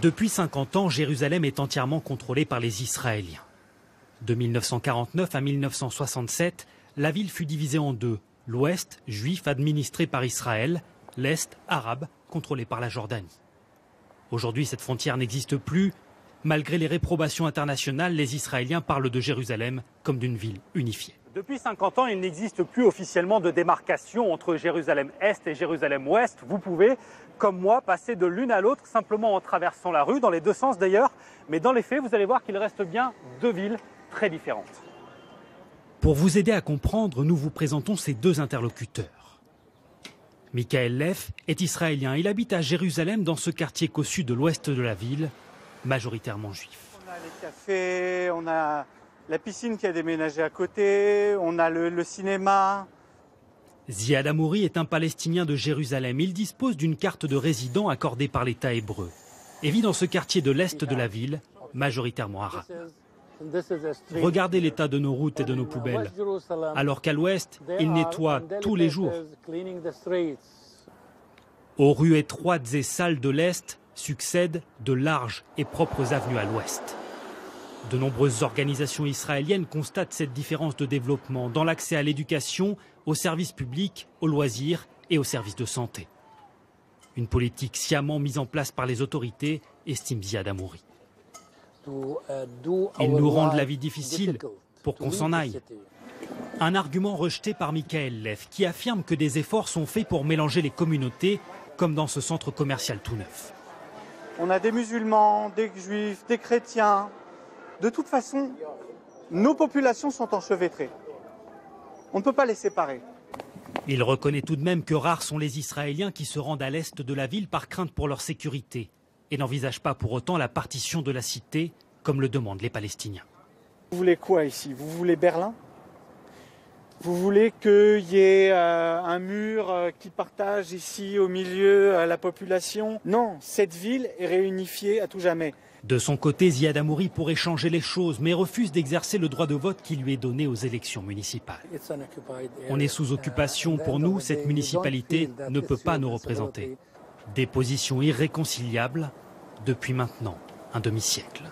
Depuis 50 ans, Jérusalem est entièrement contrôlée par les Israéliens. De 1949 à 1967, la ville fut divisée en deux. L'ouest, juif, administré par Israël, l'est, arabe, contrôlé par la Jordanie. Aujourd'hui, cette frontière n'existe plus. Malgré les réprobations internationales, les Israéliens parlent de Jérusalem comme d'une ville unifiée. Depuis 50 ans, il n'existe plus officiellement de démarcation entre Jérusalem-Est et Jérusalem-Ouest. Vous pouvez, comme moi, passer de l'une à l'autre simplement en traversant la rue, dans les deux sens d'ailleurs. Mais dans les faits, vous allez voir qu'il reste bien deux villes très différentes. Pour vous aider à comprendre, nous vous présentons ces deux interlocuteurs. Michael Leff est israélien. Il habite à Jérusalem, dans ce quartier cossu de l'ouest de la ville, majoritairement juif. On a les cafés, on a la piscine qui a déménagé à côté, on a le cinéma. Ziad Amouri est un Palestinien de Jérusalem. Il dispose d'une carte de résident accordée par l'État hébreu et vit dans ce quartier de l'est de la ville, majoritairement arabe. Regardez l'état de nos routes et de nos poubelles, alors qu'à l'ouest, ils nettoient tous les jours. Aux rues étroites et sales de l'est succèdent de larges et propres avenues à l'ouest. De nombreuses organisations israéliennes constatent cette différence de développement dans l'accès à l'éducation, aux services publics, aux loisirs et aux services de santé. Une politique sciemment mise en place par les autorités, estime Ziad Amouri. Ils nous rendent la vie difficile pour qu'on s'en aille. Un argument rejeté par Michael Leff, qui affirme que des efforts sont faits pour mélanger les communautés, comme dans ce centre commercial tout neuf. On a des musulmans, des juifs, des chrétiens. De toute façon, nos populations sont enchevêtrées. On ne peut pas les séparer. Il reconnaît tout de même que rares sont les Israéliens qui se rendent à l'est de la ville par crainte pour leur sécurité et n'envisage pas pour autant la partition de la cité, comme le demandent les Palestiniens. Vous voulez quoi ici? Vous voulez Berlin? Vous voulez qu'il y ait un mur qui partage ici au milieu la population? Non, cette ville est réunifiée à tout jamais. De son côté, Ziad Amouri pourrait changer les choses, mais refuse d'exercer le droit de vote qui lui est donné aux élections municipales. On est sous occupation. Pour nous, cette municipalité ne peut pas nous représenter. Des positions irréconciliables depuis maintenant un demi-siècle.